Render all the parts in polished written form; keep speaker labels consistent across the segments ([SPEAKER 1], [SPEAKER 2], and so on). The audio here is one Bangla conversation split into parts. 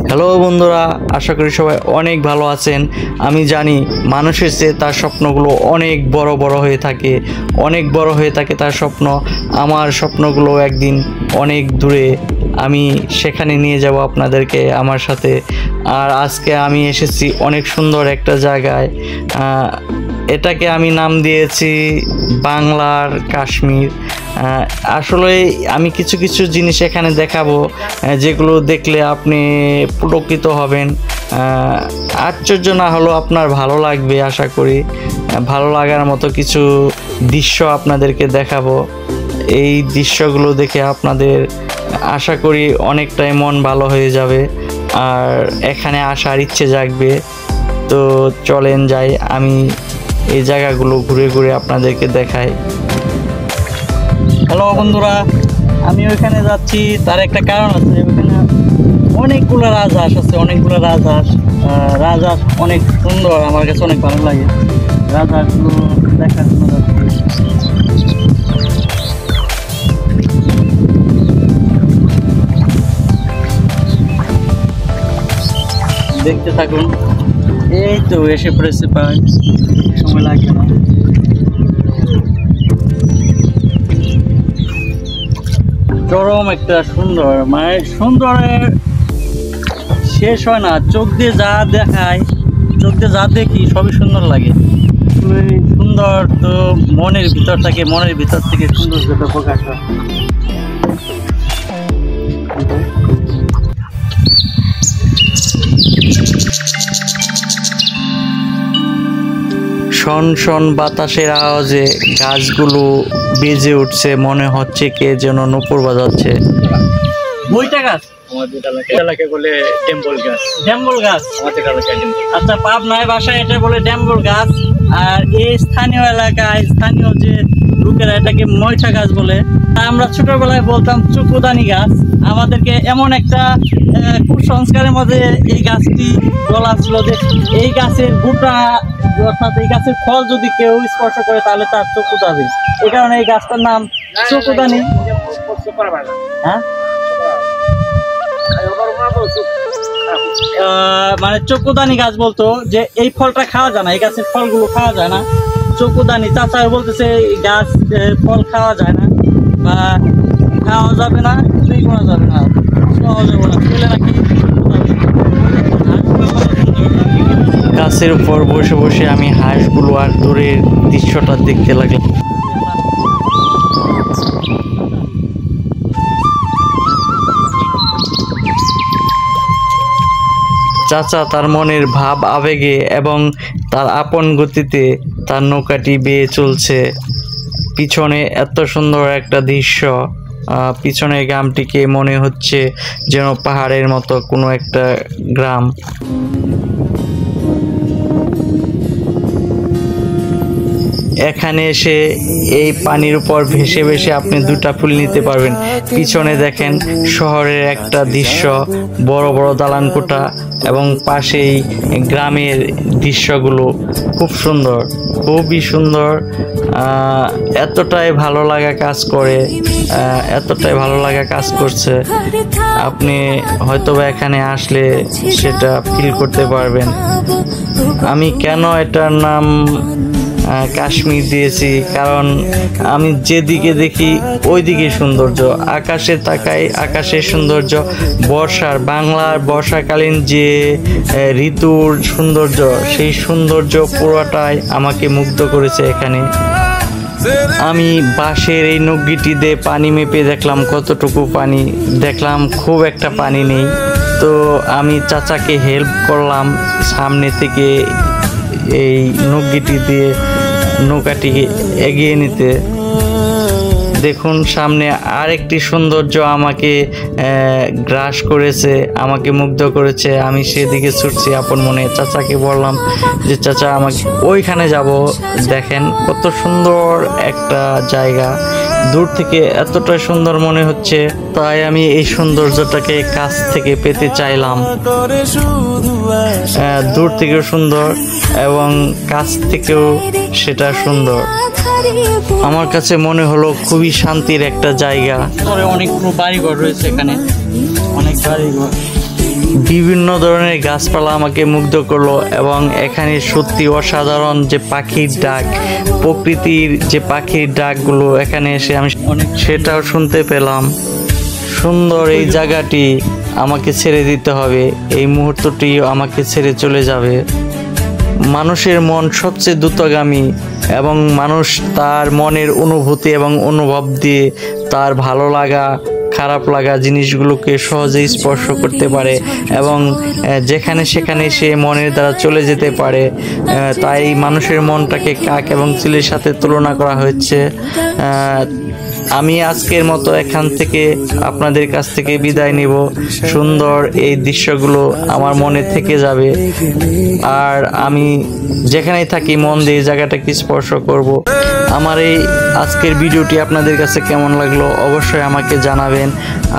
[SPEAKER 1] হ্যালো বন্ধুরা, আশা করি সবাই অনেক ভালো আছেন। আমি জানি মানুষের চেয়ে তার স্বপ্নগুলো অনেক বড় বড় হয়ে থাকে, অনেক বড় হয়ে থাকে তার স্বপ্ন। আমার স্বপ্নগুলো একদিন অনেক দূরে, আমি সেখানে নিয়ে যাব আপনাদেরকে আমার সাথে। আর আজকে আমি এসেছি অনেক সুন্দর একটা জায়গায়, এটাকে আমি নাম দিয়েছি বাংলার কাশ্মীর। আসলে আমি কিছু কিছু জিনিস এখানে দেখাবো, যেগুলো দেখলে আপনি পুলকিত হবেন। আশ্চর্য না হলেও আপনার ভালো লাগবে, আশা করি ভালো লাগার মতো কিছু দৃশ্য আপনাদেরকে দেখাবো। এই দৃশ্যগুলো দেখে আপনাদের আশা করি অনেকটাই মন ভালো হয়ে যাবে আর এখানে আসার ইচ্ছে জাগবে। তো চলেন যাই, আমি এই জায়গাগুলো ঘুরে ঘুরে আপনাদেরকে দেখাই। হ্যালো বন্ধুরা, আমি ওইখানে যাচ্ছি, তার একটা কারণ আছে। ওইখানে অনেকগুলো রাজহাঁস আছে, অনেকগুলো রাজহাঁস অনেক সুন্দর, আমার কাছে অনেক ভালো লাগে রাজহাঁসগুলো দেখার জন্য যাচ্ছি। দেখতে থাকুন। এই তো এসে পড়েছে, প্রায় সময় লাগবে না। চরম একটা সুন্দর, মানে সুন্দরের শেষ হয় না। চোখ দিয়ে যা দেখায়, চোখ দিয়ে যা দেখি সবই সুন্দর লাগে। সুন্দর তো মনের ভিতর থাকে, মনের ভিতর থেকে সৌন্দর্যটা প্রকাশ হয়। শন শন বাতাসের আওয়াজে গাছগুলো বেজে উঠছে, মনে হচ্ছে কে যেন নূপুর বাজাচ্ছে। বইটা গাছ আমাদের এলাকায় বলে ডেম্বল গাছ। ডেম্বল গাছ আমাদের এলাকায় ডেম্বল। আচ্ছা, পাবনায় ভাষায় এটা বলে ডেম্বল গাছ। আর এই স্থানীয় এলাকায় স্থানীয় যে লোকেরা এটাকে ময়ঠা গাছ বলে। আমরা ছোটবেলায় বলতাম চুকুদানি গাছ। আমাদেরকে এমন একটা কুসংস্কারের মধ্যে এই গাছটি বলা ছিল যে এই গাছের গোটা, অর্থাৎ এই গাছের ফল যদি কেউ স্পর্শ করে তাহলে তার চক্ষু যাবে। এই কারণে এই গাছটার নাম চকুদানি। হ্যাঁ, মানে চকুদানি গাছ বলতো যে এই ফলটা খাওয়া যায় না, এই গাছের ফলগুলো খাওয়া যায় না। চকুদানি চাচা বলতেছে গাছ ফল খাওয়া যায় না বা খাওয়া যাবে না, কিছুই করা যাবে না, সহজে বলা চলে নাকি। গাছের উপর বসে বসে আমি হাঁসগুলো আর দূরের দৃশ্যটা দেখতে লাগলাম। চাচা তার মনের ভাব আবেগে এবং তার আপন গতিতে তার নৌকাটি বেয়ে চলছে। পিছনে এত সুন্দর একটা দৃশ্য, পিছনের গ্রামটিকে মনে হচ্ছে যেন পাহাড়ের মতো কোনো একটা গ্রাম। এখানে এসে এই পানির উপর ভেসে ভেসে আপনি দুটা ফুল নিতে পারবেন। পিছনে দেখেন শহরের একটা দৃশ্য, বড় বড় দালানকোঠা এবং পাশেই গ্রামের দৃশ্যগুলো খুব সুন্দর, খুবই সুন্দর। এতটাই ভালো লাগা কাজ করে, এতটাই ভালো লাগা কাজ করছে। আপনি হয়তোবা এখানে আসলে সেটা ফিল করতে পারবেন। আমি কেন এটার নাম কাশ্মীর দিয়েছি, কারণ আমি যেদিকে দেখি ওই দিকে সৌন্দর্য। আকাশে তাকাই, আকাশের সৌন্দর্য। বাংলার বর্ষাকালীন যে ঋতুর সৌন্দর্য, সেই সৌন্দর্য পুরোটাই আমাকে মুগ্ধ করেছে এখানে। আমি বাঁশের এই নৌকিটিতে পানি মেপে দেখলাম কতটুকু পানি, দেখলাম খুব একটা পানি নেই। তো আমি চাচাকে হেল্প করলাম সামনে থেকে এই নৌকিটি দিয়ে নৌকাটিকে এগিয়ে নিতে। দেখুন সামনে আরেকটি সৌন্দর্য আমাকে গ্রাস করেছে, আমাকে মুগ্ধ করেছে। আমি সেদিকে ছুটছি আপন মনে। চাচাকে বললাম যে চাচা আমাকে ওইখানে যাব, দেখেন কত সুন্দর একটা জায়গা। দূর থেকে এতটা সুন্দর মনে হচ্ছে, তাই আমি এই সৌন্দর্যটাকে কাছ থেকে পেতে চাইলাম। দূর থেকেও সুন্দর এবং কাছ থেকেও সেটা সুন্দর। আমার কাছে মনে হলো খুবই শান্তির একটা জায়গা। অনেকগুলো বাড়িঘর রয়েছে এখানে, অনেক বাড়িঘর, বিভিন্ন ধরনের গাছপালা আমাকে মুগ্ধ করলো এবং এখানে সত্যি অসাধারণ যে পাখির ডাক, প্রকৃতির যে পাখির ডাকগুলো এখানে এসে আমি সেটাও শুনতে পেলাম। সুন্দর এই জায়গাটি আমাকে ছেড়ে দিতে হবে, এই মুহূর্তটি আমাকে ছেড়ে চলে যাবে। মানুষের মন সবচেয়ে দ্রুতগামী এবং মানুষ তার মনের অনুভূতি এবং অনুভব দিয়ে তার ভালো লাগা খারাপ লাগা জিনিসগুলোকে সহজেই স্পর্শ করতে পারে এবং যেখানে সেখানে সে মনের দ্বারা চলে যেতে পারে। তাই মানুষের মনটাকে কাক এবং চিলের সাথে তুলনা করা হয়েছে। আমি আজকের মতো এখান থেকে আপনাদের কাছ থেকে বিদায় নিব। সুন্দর এই দৃশ্যগুলো আমার মনে থেকে যাবে, আর আমি যেখানেই থাকি মন দিয়ে জায়গাটাকে স্পর্শ করব। আমার এই আজকের ভিডিওটি আপনাদের কাছে কেমন লাগলো অবশ্যই আমাকে জানাবেন।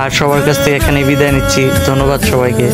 [SPEAKER 1] আর সবার কাছ থেকে এখানে বিদায় নিচ্ছি। ধন্যবাদ সবাইকে।